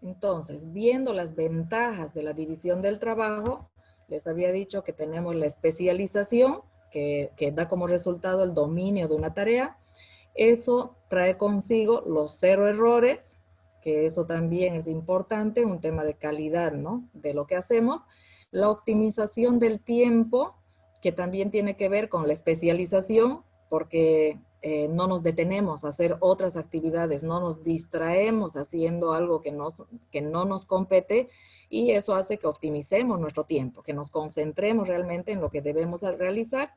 Entonces, viendo las ventajas de la división del trabajo, les había dicho que tenemos la especialización, que da como resultado el dominio de una tarea. Eso trae consigo los 0 errores, que eso también es importante, un tema de calidad, ¿no? De lo que hacemos. La optimización del tiempo, que también tiene que ver con la especialización, porque no nos detenemos a hacer otras actividades, no nos distraemos haciendo algo que no nos compete, y eso hace que optimicemos nuestro tiempo, que nos concentremos realmente en lo que debemos realizar.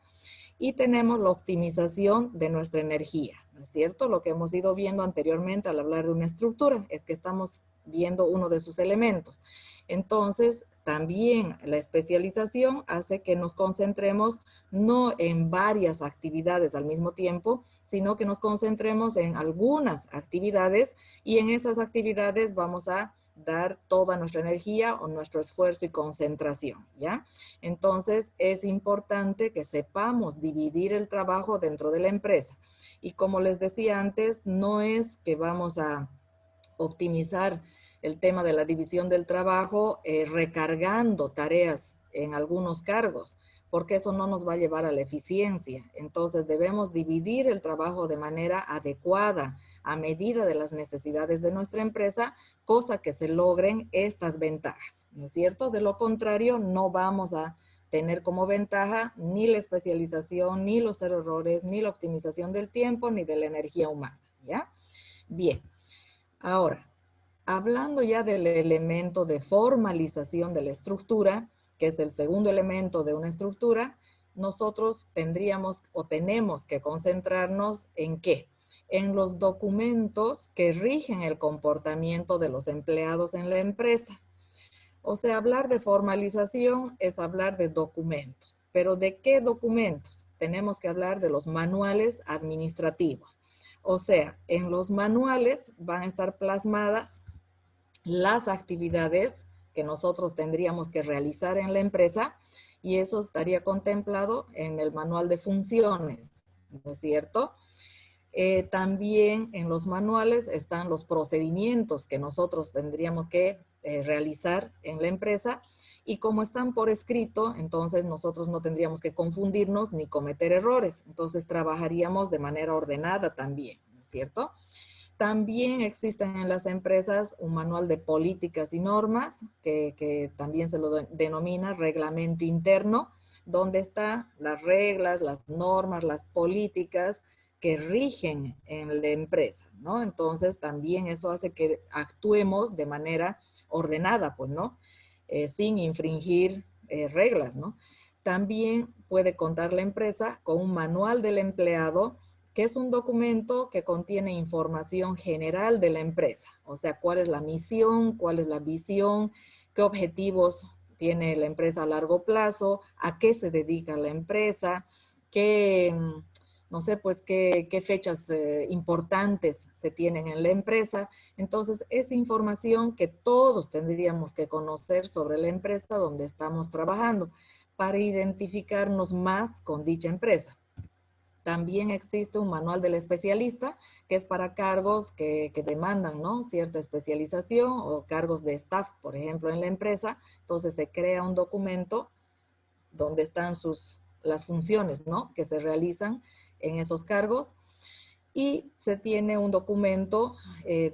Y tenemos la optimización de nuestra energía, ¿no es cierto? Lo que hemos ido viendo anteriormente al hablar de una estructura es que estamos viendo uno de sus elementos. Entonces, también la especialización hace que nos concentremos no en varias actividades al mismo tiempo, sino que nos concentremos en algunas actividades, y en esas actividades vamos a dar toda nuestra energía o nuestro esfuerzo y concentración, ¿ya? Entonces, es importante que sepamos dividir el trabajo dentro de la empresa. Y como les decía antes, no es que vamos a optimizar el tema de la división del trabajo recargando tareas en algunos cargos, porque eso no nos va a llevar a la eficiencia. Entonces debemos dividir el trabajo de manera adecuada, a medida de las necesidades de nuestra empresa, cosa que se logren estas ventajas, ¿no es cierto? De lo contrario, no vamos a tener como ventaja ni la especialización, ni los 0 errores, ni la optimización del tiempo, ni de la energía humana, ¿ya? Bien, ahora, hablando ya del elemento de formalización de la estructura, que es el segundo elemento de una estructura, nosotros tendríamos o tenemos que concentrarnos en ¿qué? En los documentos que rigen el comportamiento de los empleados en la empresa. O sea, hablar de formalización es hablar de documentos. ¿Pero de qué documentos? Tenemos que hablar de los manuales administrativos. O sea, en los manuales van a estar plasmadas las actividades que nosotros tendríamos que realizar en la empresa, y eso estaría contemplado en el manual de funciones, ¿no es cierto? También en los manuales están los procedimientos que nosotros tendríamos que realizar en la empresa, y como están por escrito, entonces nosotros no tendríamos que confundirnos ni cometer errores. Entonces trabajaríamos de manera ordenada también, ¿no es cierto? También existen en las empresas un manual de políticas y normas, que también se lo denomina reglamento interno, donde están las reglas, las normas, las políticas que rigen en la empresa, ¿no? Entonces también eso hace que actuemos de manera ordenada, pues, ¿no? Sin infringir reglas, ¿no? También puede contar la empresa con un manual del empleado, que es un documento que contiene información general de la empresa. O sea, cuál es la misión, cuál es la visión, qué objetivos tiene la empresa a largo plazo, a qué se dedica la empresa, qué, no sé, pues qué fechas importantes se tienen en la empresa. Entonces, es información que todos tendríamos que conocer sobre la empresa donde estamos trabajando para identificarnos más con dicha empresa. También existe un manual del especialista, que es para cargos que demandan, ¿no?, cierta especialización, o cargos de staff, por ejemplo, en la empresa. Entonces se crea un documento donde están las funciones, ¿no?, que se realizan en esos cargos. Y se tiene un documento,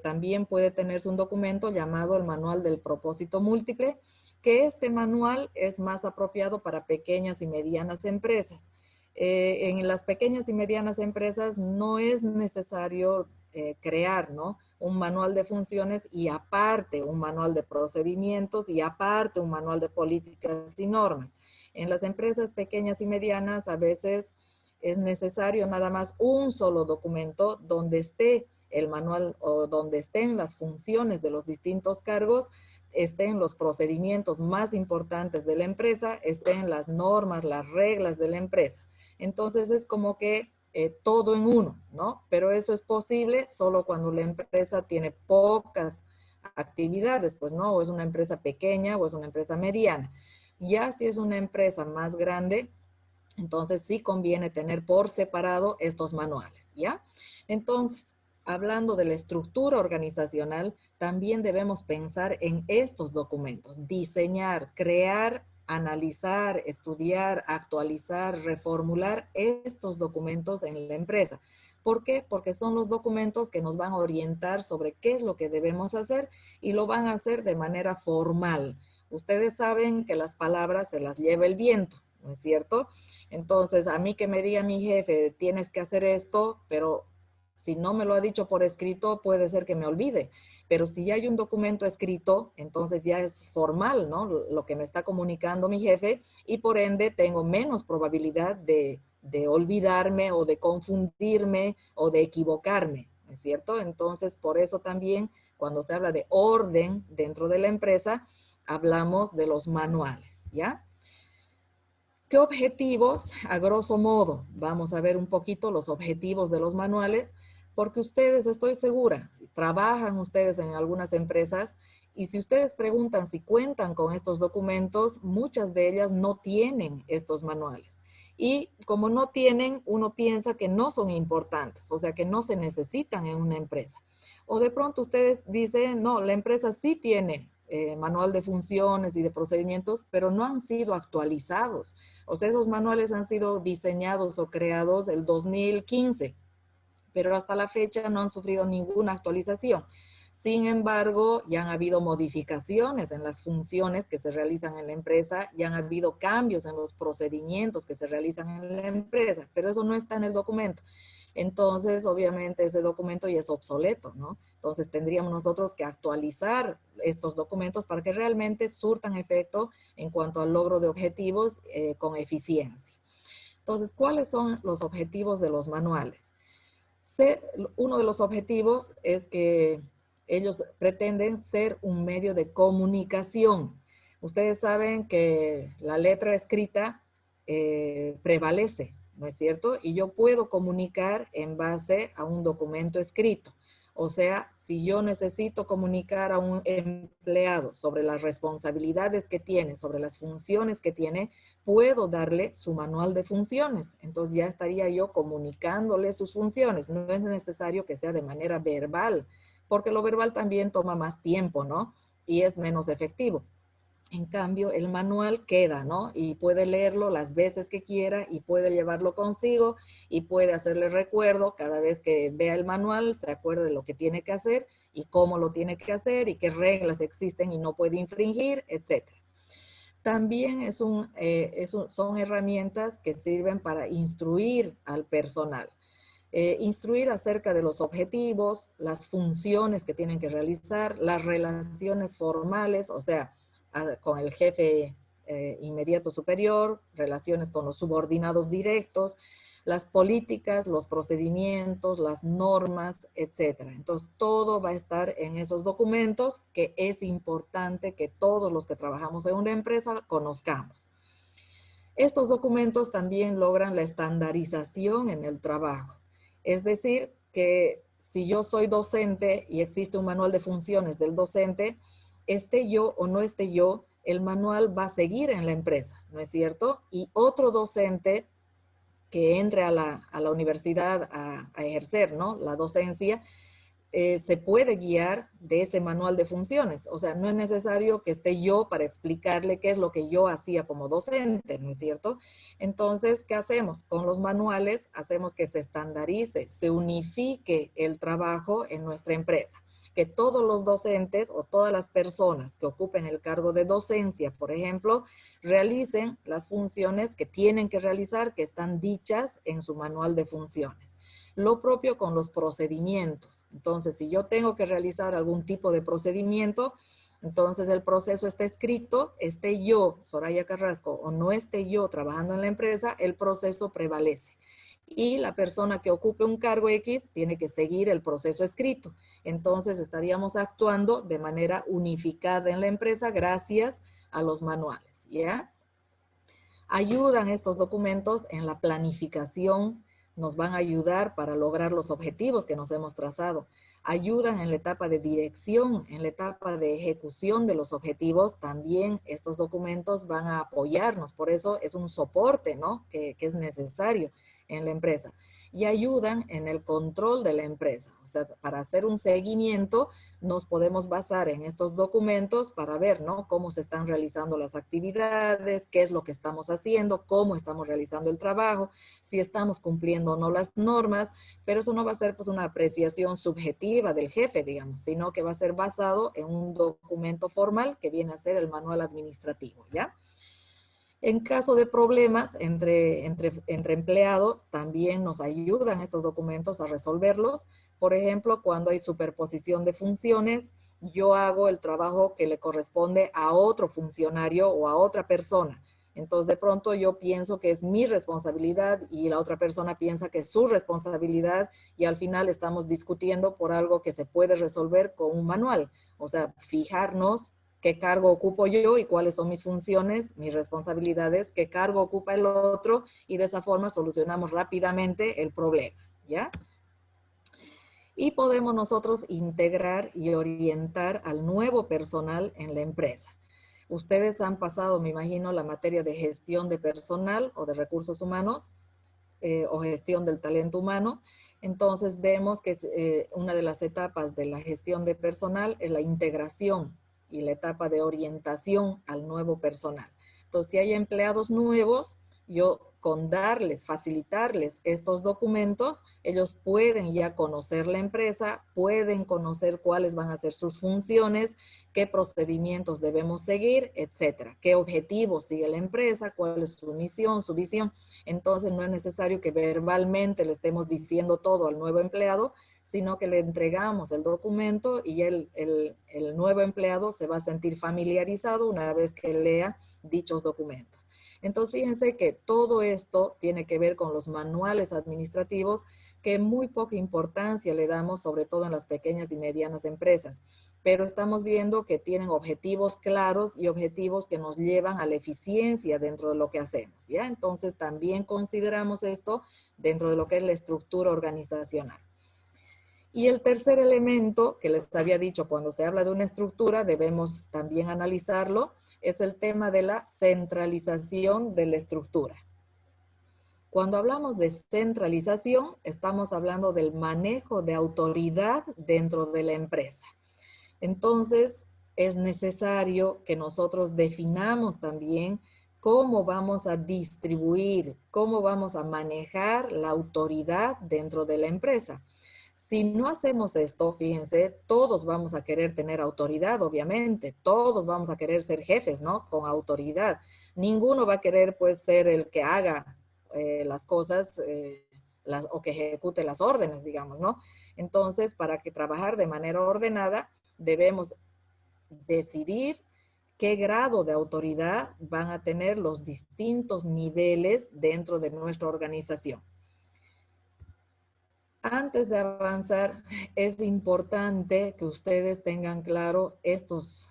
también puede tenerse un documento llamado el manual del propósito múltiple, que este manual es más apropiado para pequeñas y medianas empresas. En las pequeñas y medianas empresas no es necesario crear, ¿no?, un manual de funciones y aparte un manual de procedimientos y aparte un manual de políticas y normas. En las empresas pequeñas y medianas a veces es necesario nada más un solo documento donde esté el manual o donde estén las funciones de los distintos cargos, estén los procedimientos más importantes de la empresa, estén las normas, las reglas de la empresa. Entonces es como que todo en uno, ¿no? Pero eso es posible solo cuando la empresa tiene pocas actividades, pues, ¿no? O es una empresa pequeña o es una empresa mediana. Ya si es una empresa más grande, entonces sí conviene tener por separado estos manuales, ¿ya? Entonces, hablando de la estructura organizacional, también debemos pensar en estos documentos, diseñar, crear, analizar, estudiar, actualizar, reformular estos documentos en la empresa. ¿Por qué? Porque son los documentos que nos van a orientar sobre qué es lo que debemos hacer y lo van a hacer de manera formal. Ustedes saben que las palabras se las lleva el viento, ¿no es cierto? Entonces, a mí que me diga mi jefe, tienes que hacer esto, pero si no me lo ha dicho por escrito, puede ser que me olvide. Pero si ya hay un documento escrito, entonces ya es formal, ¿no? Lo que me está comunicando mi jefe y por ende tengo menos probabilidad de olvidarme o de confundirme o de equivocarme, ¿es cierto? Entonces, por eso también cuando se habla de orden dentro de la empresa, hablamos de los manuales, ¿ya? ¿Qué objetivos? A grosso modo, vamos a ver un poquito los objetivos de los manuales, porque ustedes, estoy segura, trabajan ustedes en algunas empresas y si ustedes preguntan si cuentan con estos documentos, muchas de ellas no tienen estos manuales. Y como no tienen, uno piensa que no son importantes, o sea, que no se necesitan en una empresa. O de pronto ustedes dicen, no, la empresa sí tiene manual de funciones y de procedimientos, pero no han sido actualizados. O sea, esos manuales han sido diseñados o creados el 2015, pero hasta la fecha no han sufrido ninguna actualización. Sin embargo, ya han habido modificaciones en las funciones que se realizan en la empresa, ya han habido cambios en los procedimientos que se realizan en la empresa, pero eso no está en el documento. Entonces, obviamente, ese documento ya es obsoleto, ¿no? Entonces, tendríamos nosotros que actualizar estos documentos para que realmente surtan efecto en cuanto al logro de objetivos con eficiencia. Entonces, ¿cuáles son los objetivos de los manuales? Uno de los objetivos es que ellos pretenden ser un medio de comunicación. Ustedes saben que la letra escrita prevalece, ¿no es cierto? Y yo puedo comunicar en base a un documento escrito. O sea, si yo necesito comunicar a un empleado sobre las responsabilidades que tiene, sobre las funciones que tiene, puedo darle su manual de funciones. Entonces ya estaría yo comunicándole sus funciones. No es necesario que sea de manera verbal, porque lo verbal también toma más tiempo, ¿no? Y es menos efectivo. En cambio, el manual queda, ¿no? Y puede leerlo las veces que quiera y puede llevarlo consigo y puede hacerle recuerdo cada vez que vea el manual, se acuerde de lo que tiene que hacer y cómo lo tiene que hacer y qué reglas existen y no puede infringir, etcétera. También son herramientas que sirven para instruir al personal. Instruir acerca de los objetivos, las funciones que tienen que realizar, las relaciones formales, o sea, con el jefe inmediato superior, relaciones con los subordinados directos, las políticas, los procedimientos, las normas, etcétera. Entonces, todo va a estar en esos documentos que es importante que todos los que trabajamos en una empresa conozcamos. Estos documentos también logran la estandarización en el trabajo. Es decir, que si yo soy docente y existe un manual de funciones del docente, esté yo o no esté yo, el manual va a seguir en la empresa, ¿no es cierto? Y otro docente que entre a la universidad a ejercer, ¿no? La docencia, se puede guiar de ese manual de funciones. O sea, no es necesario que esté yo para explicarle qué es lo que yo hacía como docente, ¿no es cierto? Entonces, ¿qué hacemos? Con los manuales hacemos que se estandarice, se unifique el trabajo en nuestra empresa. Que todos los docentes o todas las personas que ocupen el cargo de docencia, por ejemplo, realicen las funciones que tienen que realizar, que están dichas en su manual de funciones. Lo propio con los procedimientos. Entonces, si yo tengo que realizar algún tipo de procedimiento, entonces el proceso está escrito, esté yo, Soraya Carrasco, o no esté yo trabajando en la empresa, el proceso prevalece. Y la persona que ocupe un cargo X tiene que seguir el proceso escrito. Entonces estaríamos actuando de manera unificada en la empresa gracias a los manuales, ¿ya? Ayudan estos documentos en la planificación, nos van a ayudar para lograr los objetivos que nos hemos trazado. Ayudan en la etapa de dirección, en la etapa de ejecución de los objetivos, también estos documentos van a apoyarnos. Por eso es un soporte, ¿no? Que es necesario en la empresa. y ayudan en el control de la empresa. O sea, para hacer un seguimiento nos podemos basar en estos documentos para ver, ¿no?, cómo se están realizando las actividades, qué es lo que estamos haciendo, cómo estamos realizando el trabajo, si estamos cumpliendo o no las normas, pero eso no va a ser pues una apreciación subjetiva del jefe, digamos, sino que va a ser basado en un documento formal que viene a ser el manual administrativo, ¿ya? En caso de problemas entre empleados, también nos ayudan estos documentos a resolverlos. Por ejemplo, cuando hay superposición de funciones, yo hago el trabajo que le corresponde a otro funcionario o a otra persona. Entonces, de pronto yo pienso que es mi responsabilidad y la otra persona piensa que es su responsabilidad y al final estamos discutiendo por algo que se puede resolver con un manual. O sea, fijarnos qué cargo ocupo yo y cuáles son mis funciones, mis responsabilidades, qué cargo ocupa el otro y de esa forma solucionamos rápidamente el problema, ¿ya? Y podemos nosotros integrar y orientar al nuevo personal en la empresa. Ustedes han pasado, me imagino, la materia de gestión de personal o de recursos humanos o gestión del talento humano. Entonces vemos que una de las etapas de la gestión de personal es la integración y la etapa de orientación al nuevo personal. Entonces, si hay empleados nuevos, yo con darles, facilitarles estos documentos, ellos pueden ya conocer la empresa, pueden conocer cuáles van a ser sus funciones, qué procedimientos debemos seguir, etcétera. Qué objetivos sigue la empresa, cuál es su misión, su visión. Entonces, no es necesario que verbalmente le estemos diciendo todo al nuevo empleado, sino que le entregamos el documento y el nuevo empleado se va a sentir familiarizado una vez que lea dichos documentos. Entonces, fíjense que todo esto tiene que ver con los manuales administrativos que muy poca importancia le damos, sobre todo en las pequeñas y medianas empresas. Pero estamos viendo que tienen objetivos claros y objetivos que nos llevan a la eficiencia dentro de lo que hacemos, ¿ya? Entonces, también consideramos esto dentro de lo que es la estructura organizacional. Y el tercer elemento que les había dicho, cuando se habla de una estructura, debemos también analizarlo, es el tema de la centralización de la estructura. Cuando hablamos de centralización, estamos hablando del manejo de autoridad dentro de la empresa. Entonces, es necesario que nosotros definamos también cómo vamos a distribuir, cómo vamos a manejar la autoridad dentro de la empresa. Si no hacemos esto, fíjense, todos vamos a querer tener autoridad, obviamente. Todos vamos a querer ser jefes, ¿no? Con autoridad. Ninguno va a querer, pues, ser el que haga las cosas o que ejecute las órdenes, digamos, ¿no? Entonces, para que trabajar de manera ordenada, debemos decidir qué grado de autoridad van a tener los distintos niveles dentro de nuestra organización. Antes de avanzar, es importante que ustedes tengan claro estos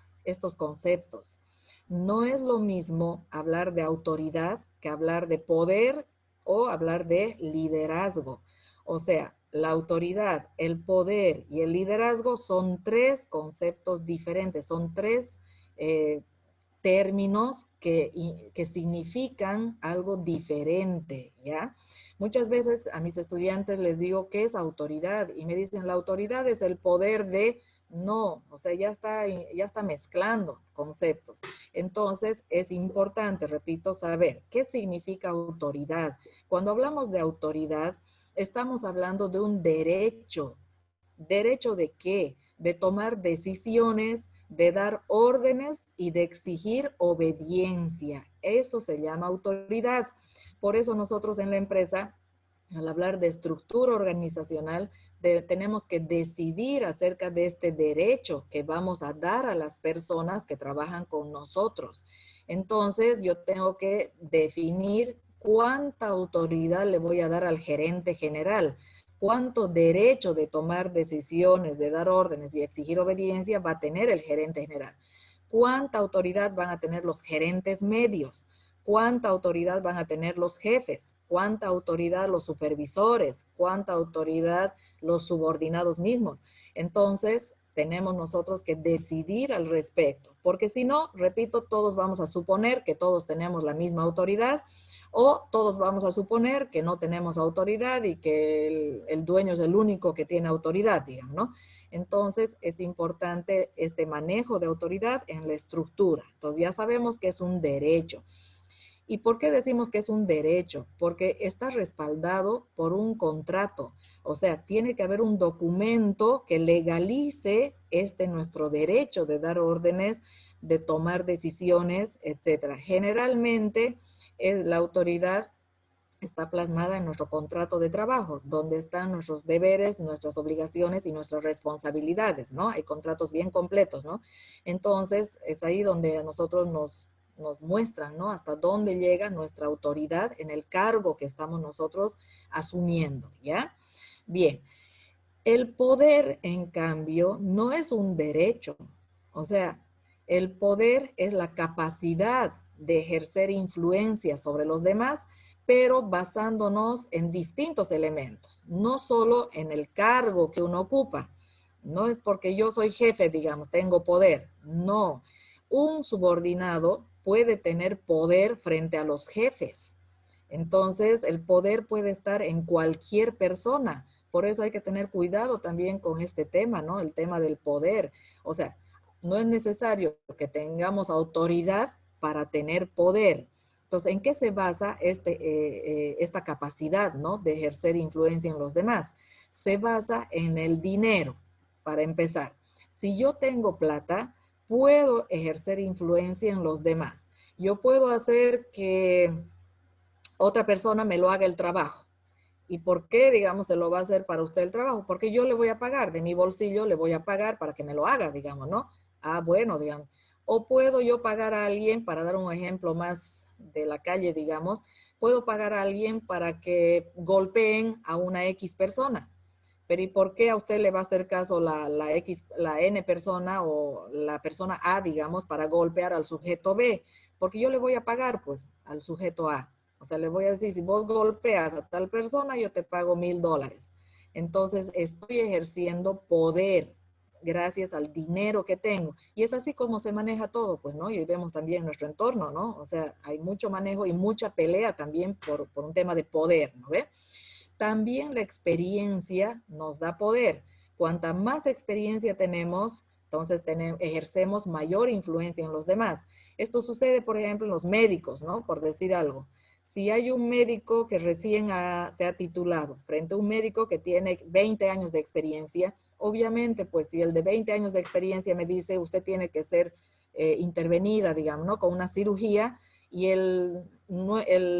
conceptos. No es lo mismo hablar de autoridad que hablar de poder o hablar de liderazgo. O sea, la autoridad, el poder y el liderazgo son tres conceptos diferentes, son tres términos que significan algo diferente, ¿ya? Muchas veces a mis estudiantes les digo, ¿qué es autoridad? Y me dicen, la autoridad es el poder de... No, o sea, ya está mezclando conceptos. Entonces, es importante, repito, saber qué significa autoridad. Cuando hablamos de autoridad, estamos hablando de un derecho. ¿Derecho de qué? De tomar decisiones, de dar órdenes y de exigir obediencia. Eso se llama autoridad. Por eso nosotros en la empresa, al hablar de estructura organizacional, tenemos que decidir acerca de este derecho que vamos a dar a las personas que trabajan con nosotros. Entonces, yo tengo que definir cuánta autoridad le voy a dar al gerente general, cuánto derecho de tomar decisiones, de dar órdenes y exigir obediencia va a tener el gerente general, cuánta autoridad van a tener los gerentes medios, cuánta autoridad van a tener los jefes, cuánta autoridad los supervisores, cuánta autoridad los subordinados mismos. Entonces, tenemos nosotros que decidir al respecto, porque si no, repito, todos vamos a suponer que todos tenemos la misma autoridad O todos vamos a suponer que no tenemos autoridad y que el dueño es el único que tiene autoridad, digamos, ¿no? Entonces, es importante este manejo de autoridad en la estructura. Entonces, ya sabemos que es un derecho. ¿Y por qué decimos que es un derecho? Porque está respaldado por un contrato. O sea, tiene que haber un documento que legalice este nuestro derecho de dar órdenes, de tomar decisiones, etcétera. Generalmente, la autoridad está plasmada en nuestro contrato de trabajo, donde están nuestros deberes, nuestras obligaciones y nuestras responsabilidades, ¿no? Hay contratos bien completos, ¿no? Entonces, es ahí donde a nosotros nos muestran, ¿no? Hasta dónde llega nuestra autoridad en el cargo que estamos nosotros asumiendo, ¿ya? Bien, el poder, en cambio, no es un derecho. O sea, el poder es la capacidad de ejercer influencia sobre los demás, pero basándonos en distintos elementos, no solo en el cargo que uno ocupa. No es porque yo soy jefe, digamos, tengo poder. No. Un subordinado puede tener poder frente a los jefes. Entonces, el poder puede estar en cualquier persona. Por eso hay que tener cuidado también con este tema, ¿no? El tema del poder. O sea, no es necesario que tengamos autoridad para tener poder. Entonces, ¿en qué se basa esta capacidad, ¿no? De ejercer influencia en los demás? Se basa en el dinero, para empezar. Si yo tengo plata, puedo ejercer influencia en los demás. Yo puedo hacer que otra persona me lo haga el trabajo. ¿Y por qué, digamos, se lo va a hacer para usted el trabajo? Porque yo le voy a pagar, de mi bolsillo le voy a pagar para que me lo haga, digamos, ¿no? Ah, bueno, digamos. O puedo yo pagar a alguien, para dar un ejemplo más de la calle, digamos, puedo pagar a alguien para que golpeen a una X persona. Pero ¿y por qué a usted le va a hacer caso la N persona o la persona A, digamos, para golpear al sujeto B? Porque yo le voy a pagar, pues, al sujeto A. O sea, le voy a decir, si vos golpeas a tal persona, yo te pago $1000. Entonces, estoy ejerciendo poder gracias al dinero que tengo. Y es así como se maneja todo, pues, ¿no? Y vemos también nuestro entorno, ¿no? O sea, hay mucho manejo y mucha pelea también por un tema de poder, ¿no ve? También la experiencia nos da poder. Cuanta más experiencia tenemos, entonces ejercemos mayor influencia en los demás. Esto sucede, por ejemplo, en los médicos, ¿no? Por decir algo. Si hay un médico que recién se ha titulado frente a un médico que tiene 20 años de experiencia, obviamente, pues si el de 20 años de experiencia me dice usted tiene que ser intervenida, digamos, ¿no? Con una cirugía, y el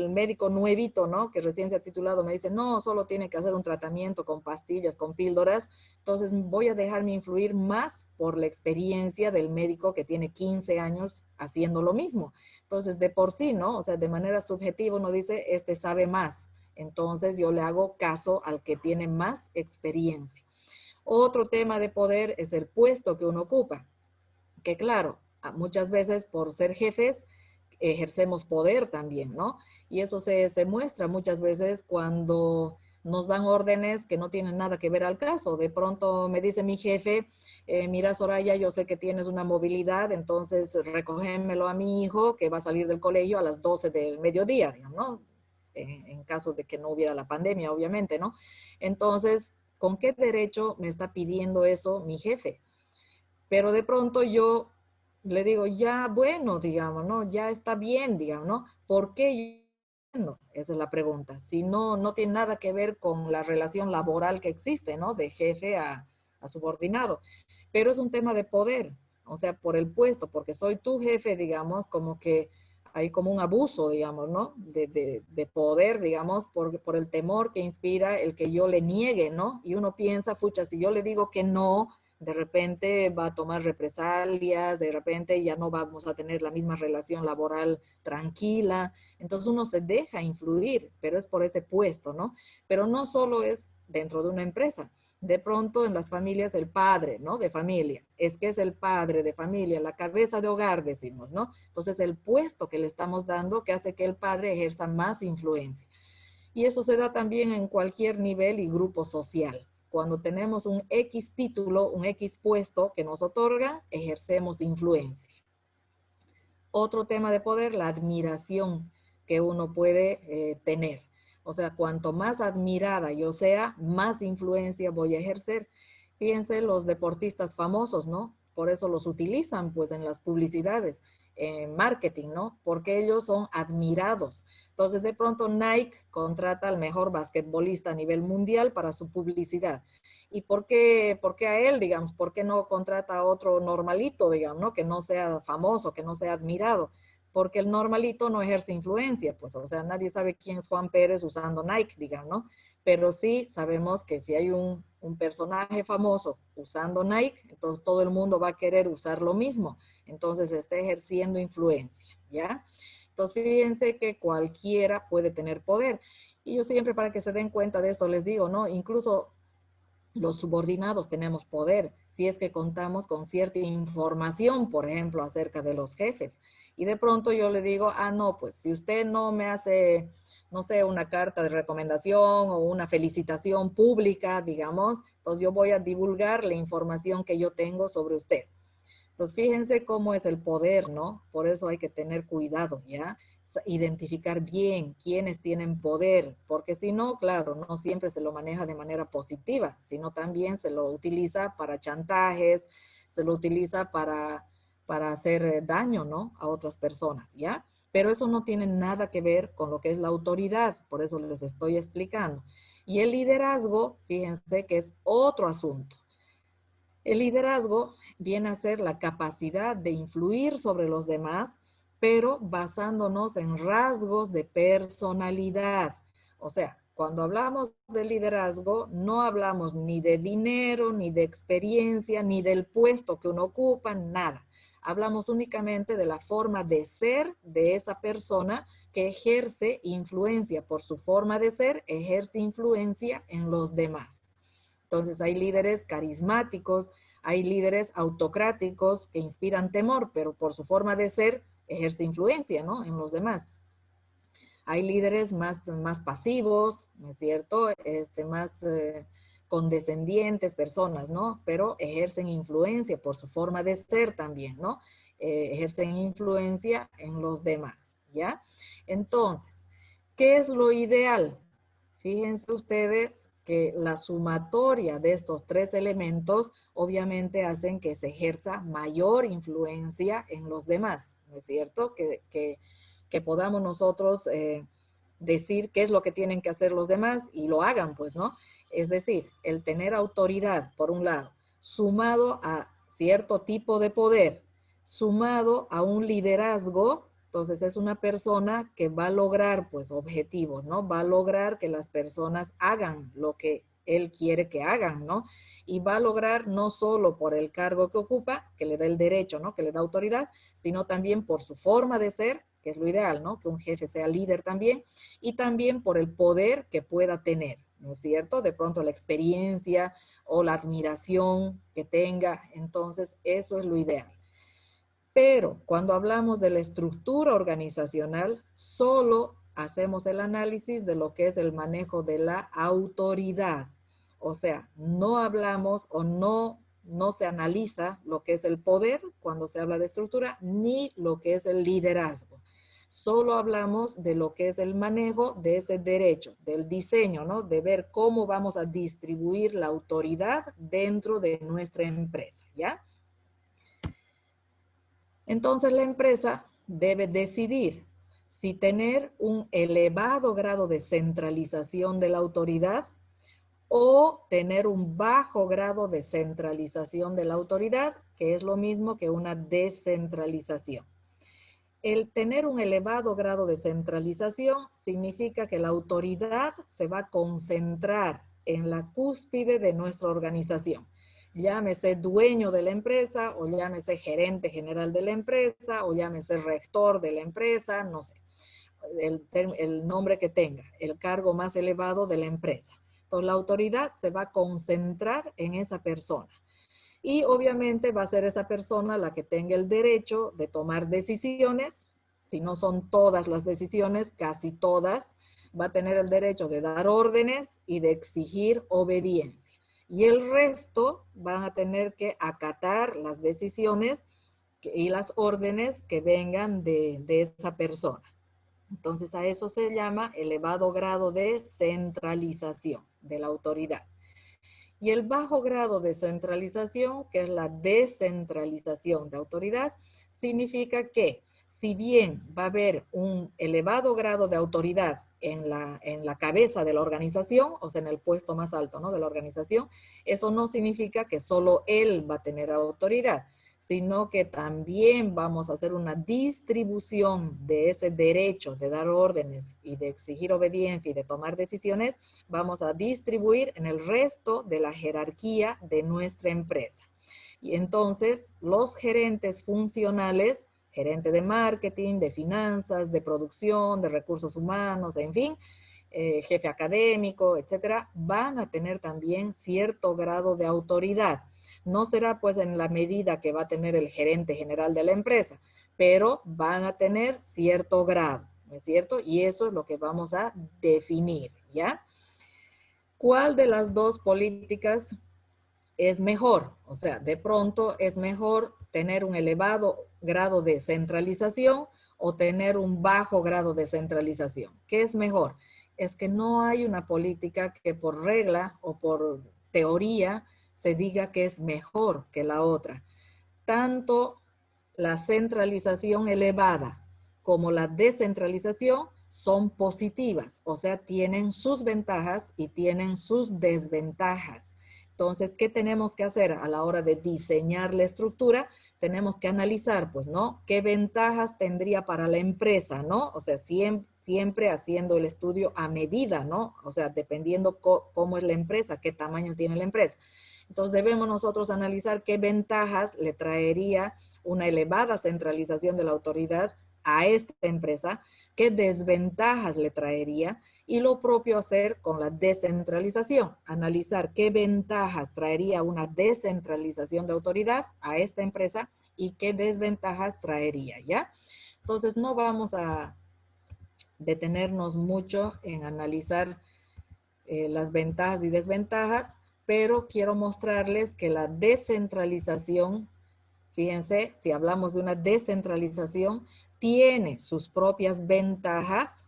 médico nuevito, ¿no? Que recién se ha titulado, me dice, no, solo tiene que hacer un tratamiento con pastillas, con píldoras. Entonces voy a dejarme influir más por la experiencia del médico que tiene 15 años haciendo lo mismo. Entonces, de por sí, ¿no? O sea, de manera subjetiva uno dice, este sabe más. Entonces yo le hago caso al que tiene más experiencia. Otro tema de poder es el puesto que uno ocupa, que claro, muchas veces por ser jefes ejercemos poder también, ¿no? Y eso se muestra muchas veces cuando nos dan órdenes que no tienen nada que ver al caso. De pronto me dice mi jefe, mira Soraya, yo sé que tienes una movilidad, entonces recógemelo a mi hijo que va a salir del colegio a las 12 del mediodía, digamos, ¿no? En caso de que no hubiera la pandemia, obviamente, ¿no? Entonces, ¿con qué derecho me está pidiendo eso mi jefe? Pero de pronto yo le digo, ya bueno, digamos, ¿no? Ya está bien, digamos, ¿no? ¿Por qué yo no? Esa es la pregunta. Si no, no tiene nada que ver con la relación laboral que existe, ¿no? De jefe a subordinado. Pero es un tema de poder, o sea, por el puesto, porque soy tu jefe, digamos, como que hay como un abuso, digamos, ¿no? De poder, digamos, por el temor que inspira el que yo le niegue, ¿no? Y uno piensa, fucha, si yo le digo que no, de repente va a tomar represalias, de repente ya no vamos a tener la misma relación laboral tranquila. Entonces uno se deja influir, pero es por ese puesto, ¿no? Pero no solo es dentro de una empresa. De pronto en las familias el padre, ¿no? De familia. Es que es el padre de familia, la cabeza de hogar, decimos, ¿no? Entonces el puesto que le estamos dando que hace que el padre ejerza más influencia. Y eso se da también en cualquier nivel y grupo social. Cuando tenemos un X título, un X puesto que nos otorgan, ejercemos influencia. Otro tema de poder, la admiración. que uno puede tener. O sea, cuanto más admirada yo sea, más influencia voy a ejercer. Fíjense los deportistas famosos, ¿no? Por eso los utilizan pues en las publicidades, en marketing, ¿no? Porque ellos son admirados. Entonces de pronto Nike contrata al mejor basquetbolista a nivel mundial para su publicidad. ¿Y por qué a él, digamos? ¿Por qué no contrata a otro normalito, digamos, ¿no? Que no sea famoso, que no sea admirado? Porque el normalito no ejerce influencia, pues, o sea, nadie sabe quién es Juan Pérez usando Nike, digamos, ¿no? Pero sí sabemos que si hay un personaje famoso usando Nike, entonces todo el mundo va a querer usar lo mismo. Entonces está ejerciendo influencia, ¿ya? Entonces fíjense que cualquiera puede tener poder. Y yo siempre para que se den cuenta de esto les digo, ¿no? Incluso los subordinados tenemos poder si es que contamos con cierta información, por ejemplo, acerca de los jefes. Y de pronto yo le digo, ah, no, pues si usted no me hace, no sé, una carta de recomendación o una felicitación pública, digamos, pues yo voy a divulgar la información que yo tengo sobre usted. Entonces, fíjense cómo es el poder, ¿no? Por eso hay que tener cuidado, ¿ya? Identificar bien quiénes tienen poder, porque si no, claro, no siempre se lo maneja de manera positiva, sino también se lo utiliza para chantajes, se lo utiliza para hacer daño, ¿no? A otras personas, ¿ya? Pero eso no tiene nada que ver con lo que es la autoridad, por eso les estoy explicando. Y el liderazgo, fíjense que es otro asunto. El liderazgo viene a ser la capacidad de influir sobre los demás, pero basándonos en rasgos de personalidad. O sea, cuando hablamos de liderazgo, no hablamos ni de dinero, ni de experiencia, ni del puesto que uno ocupa, nada. Hablamos únicamente de la forma de ser de esa persona que ejerce influencia por su forma de ser, ejerce influencia en los demás. Entonces hay líderes carismáticos, hay líderes autocráticos que inspiran temor, pero por su forma de ser ejerce influencia, ¿no? En los demás. Hay líderes más pasivos, ¿no es cierto? Más condescendientes personas, ¿no? Pero ejercen influencia por su forma de ser también, ¿no? Ejercen influencia en los demás, ¿ya? Entonces, ¿qué es lo ideal? Fíjense ustedes que la sumatoria de estos tres elementos obviamente hacen que se ejerza mayor influencia en los demás, ¿no es cierto? Que podamos nosotros decir qué es lo que tienen que hacer los demás y lo hagan, pues, ¿no? Es decir, el tener autoridad, por un lado, sumado a cierto tipo de poder, sumado a un liderazgo. Entonces es una persona que va a lograr pues objetivos, ¿no? Va a lograr que las personas hagan lo que él quiere que hagan, ¿no? Y va a lograr no solo por el cargo que ocupa, que le da el derecho, ¿no? Que le da autoridad, sino también por su forma de ser, que es lo ideal, ¿no? Que un jefe sea líder también, y también por el poder que pueda tener, ¿no es cierto? De pronto la experiencia o la admiración que tenga, entonces eso es lo ideal. Pero cuando hablamos de la estructura organizacional, solo hacemos el análisis de lo que es el manejo de la autoridad. O sea, no hablamos o no se analiza lo que es el poder cuando se habla de estructura, ni lo que es el liderazgo. Solo hablamos de lo que es el manejo de ese derecho, del diseño, ¿no? De ver cómo vamos a distribuir la autoridad dentro de nuestra empresa, ¿ya? Entonces la empresa debe decidir si tener un elevado grado de centralización de la autoridad o tener un bajo grado de centralización de la autoridad, que es lo mismo que una descentralización. El tener un elevado grado de centralización significa que la autoridad se va a concentrar en la cúspide de nuestra organización. Llámese dueño de la empresa, o llámese gerente general de la empresa, o llámese rector de la empresa, no sé, el nombre que tenga, el cargo más elevado de la empresa. Entonces la autoridad se va a concentrar en esa persona. Y obviamente va a ser esa persona la que tenga el derecho de tomar decisiones. Si no son todas las decisiones, casi todas, va a tener el derecho de dar órdenes y de exigir obediencia. Y el resto van a tener que acatar las decisiones y las órdenes que vengan de esa persona. Entonces a eso se llama elevado grado de centralización de la autoridad. Y el bajo grado de centralización, que es la descentralización de autoridad, significa que si bien va a haber un elevado grado de autoridad en la cabeza de la organización, o sea, en el puesto más alto, ¿no?, de la organización, eso no significa que solo él va a tener autoridad, sino que también vamos a hacer una distribución de ese derecho de dar órdenes y de exigir obediencia y de tomar decisiones, vamos a distribuir en el resto de la jerarquía de nuestra empresa. Y entonces los gerentes funcionales, gerente de marketing, de finanzas, de producción, de recursos humanos, en fin, jefe académico, etcétera, van a tener también cierto grado de autoridad. No será pues en la medida que va a tener el gerente general de la empresa, pero van a tener cierto grado, ¿no es cierto? Y eso es lo que vamos a definir, ¿ya? ¿Cuál de las dos políticas es mejor? O sea, de pronto es mejor tener un elevado grado de centralización o tener un bajo grado de centralización. ¿Qué es mejor? Es que no hay una política que por regla o por teoría se diga que es mejor que la otra. Tanto la centralización elevada como la descentralización son positivas, o sea, tienen sus ventajas y tienen sus desventajas. Entonces, ¿qué tenemos que hacer a la hora de diseñar la estructura? Tenemos que analizar, pues, ¿no?, qué ventajas tendría para la empresa, ¿no? O sea, siempre haciendo el estudio a medida, ¿no? O sea, dependiendo cómo es la empresa, qué tamaño tiene la empresa. Entonces, debemos nosotros analizar qué ventajas le traería una elevada centralización de la autoridad a esta empresa, qué desventajas le traería, y lo propio hacer con la descentralización, analizar qué ventajas traería una descentralización de autoridad a esta empresa y qué desventajas traería, ¿ya? Entonces, no vamos a detenernos mucho en analizar las ventajas y desventajas, pero quiero mostrarles que la descentralización, fíjense, si hablamos de una descentralización, tiene sus propias ventajas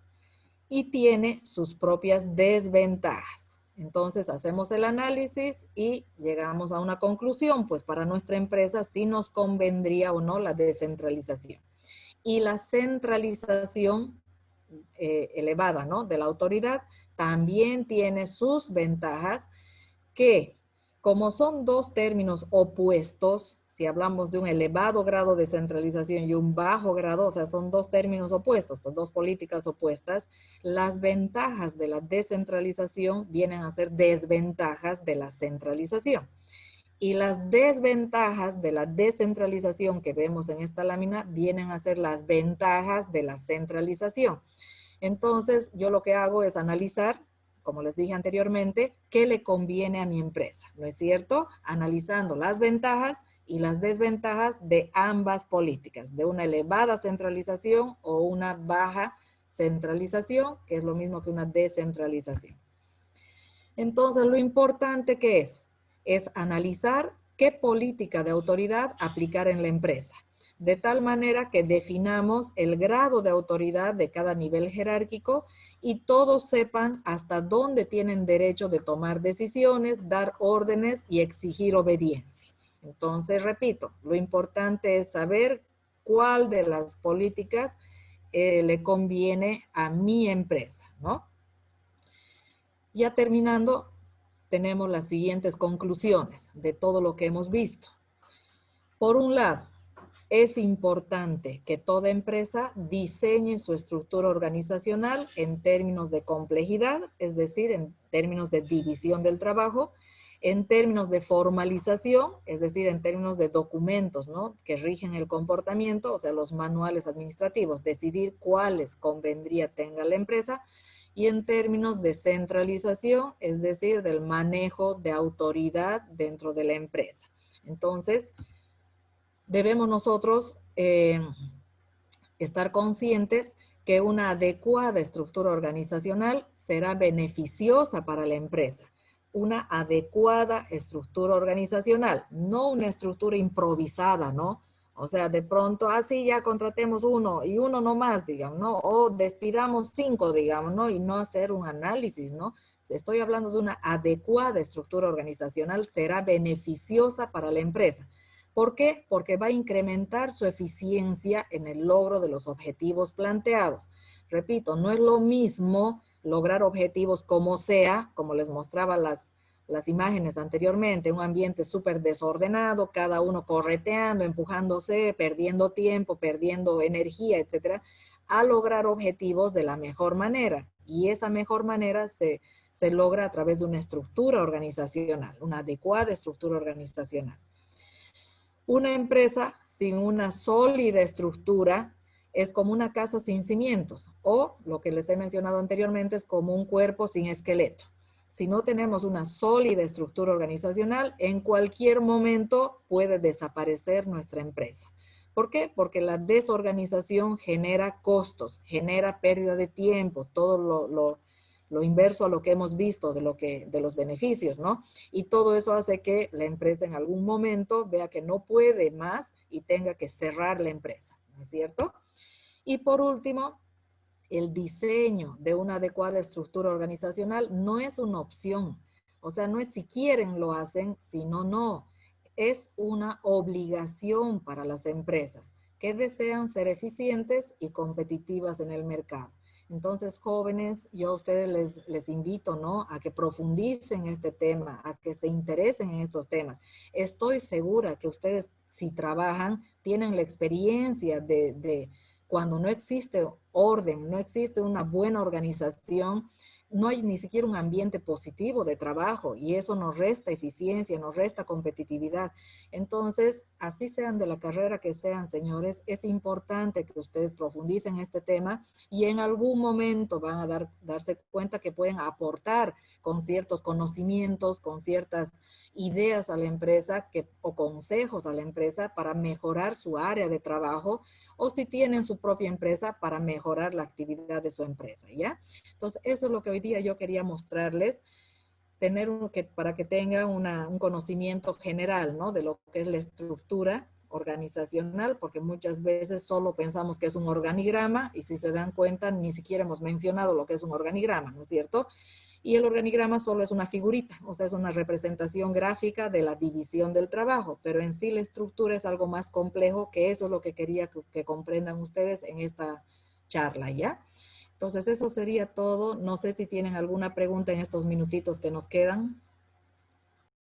y tiene sus propias desventajas. Entonces hacemos el análisis y llegamos a una conclusión, pues para nuestra empresa sí nos convendría o no la descentralización. Y la centralización elevada, ¿no?, de la autoridad también tiene sus ventajas, que como son dos términos opuestos, si hablamos de un elevado grado de centralización y un bajo grado, o sea, son dos términos opuestos, pues dos políticas opuestas, las ventajas de la descentralización vienen a ser desventajas de la centralización. Y las desventajas de la descentralización que vemos en esta lámina vienen a ser las ventajas de la centralización. Entonces, yo lo que hago es analizar, como les dije anteriormente, qué le conviene a mi empresa, ¿no es cierto? Analizando las ventajas y las desventajas de ambas políticas, de una elevada centralización o una baja centralización, que es lo mismo que una descentralización. Entonces, lo importante que es analizar qué política de autoridad aplicar en la empresa, de tal manera que definamos el grado de autoridad de cada nivel jerárquico y todos sepan hasta dónde tienen derecho de tomar decisiones, dar órdenes y exigir obediencia. Entonces, repito, lo importante es saber cuál de las políticas le conviene a mi empresa, ¿no? Ya terminando, tenemos las siguientes conclusiones de todo lo que hemos visto. Por un lado, es importante que toda empresa diseñe su estructura organizacional en términos de complejidad, es decir, en términos de división del trabajo, en términos de formalización, es decir, en términos de documentos, ¿no?, que rigen el comportamiento, o sea, los manuales administrativos, decidir cuáles convendría tenga la empresa, y en términos de centralización, es decir, del manejo de autoridad dentro de la empresa. Entonces, debemos nosotros estar conscientes que una adecuada estructura organizacional será beneficiosa para la empresa. Una adecuada estructura organizacional, no una estructura improvisada, ¿no? O sea, de pronto, así ya contratemos uno y uno no más, digamos, ¿no? O despidamos 5, digamos, ¿no? Y no hacer un análisis, ¿no? Estoy hablando de una adecuada estructura organizacional, será beneficiosa para la empresa. ¿Por qué? Porque va a incrementar su eficiencia en el logro de los objetivos planteados. Repito, no es lo mismo lograr objetivos como sea, como les mostraba las imágenes anteriormente, un ambiente súper desordenado, cada uno correteando, empujándose, perdiendo tiempo, perdiendo energía, etcétera, a lograr objetivos de la mejor manera. Y esa mejor manera se logra a través de una estructura organizacional, una adecuada estructura organizacional. Una empresa sin una sólida estructura es como una casa sin cimientos o lo que les he mencionado anteriormente es como un cuerpo sin esqueleto. Si no tenemos una sólida estructura organizacional, en cualquier momento puede desaparecer nuestra empresa. ¿Por qué? Porque la desorganización genera costos, genera pérdida de tiempo, todo lo inverso a lo que hemos visto de los beneficios, ¿no? Y todo eso hace que la empresa en algún momento vea que no puede más y tenga que cerrar la empresa, ¿no es cierto? Y por último, el diseño de una adecuada estructura organizacional no es una opción. O sea, no es si quieren lo hacen, sino no. Es una obligación para las empresas que desean ser eficientes y competitivas en el mercado. Entonces, jóvenes, yo a ustedes les invito, ¿no? A que profundicen este tema, a que se interesen en estos temas. Estoy segura que ustedes, si trabajan, tienen la experiencia de cuando no existe orden, no existe una buena organización, no hay ni siquiera un ambiente positivo de trabajo y eso nos resta eficiencia, nos resta competitividad. Entonces, así sean de la carrera que sean, señores, es importante que ustedes profundicen este tema y en algún momento van a darse cuenta que pueden aportar con ciertos conocimientos, con ciertas ideas a la empresa o consejos a la empresa para mejorar su área de trabajo o si tienen su propia empresa para mejorar la actividad de su empresa, ¿ya? Entonces, eso es lo que hoy día yo quería mostrarles, para que tengan un conocimiento general, ¿no? De lo que es la estructura organizacional, porque muchas veces solo pensamos que es un organigrama y si se dan cuenta ni siquiera hemos mencionado lo que es un organigrama, ¿no es cierto? Y el organigrama solo es una figurita, o sea, es una representación gráfica de la división del trabajo, pero en sí la estructura es algo más complejo, que eso es lo que quería que comprendan ustedes en esta charla, ¿ya? Entonces, eso sería todo. No sé si tienen alguna pregunta en estos minutitos que nos quedan.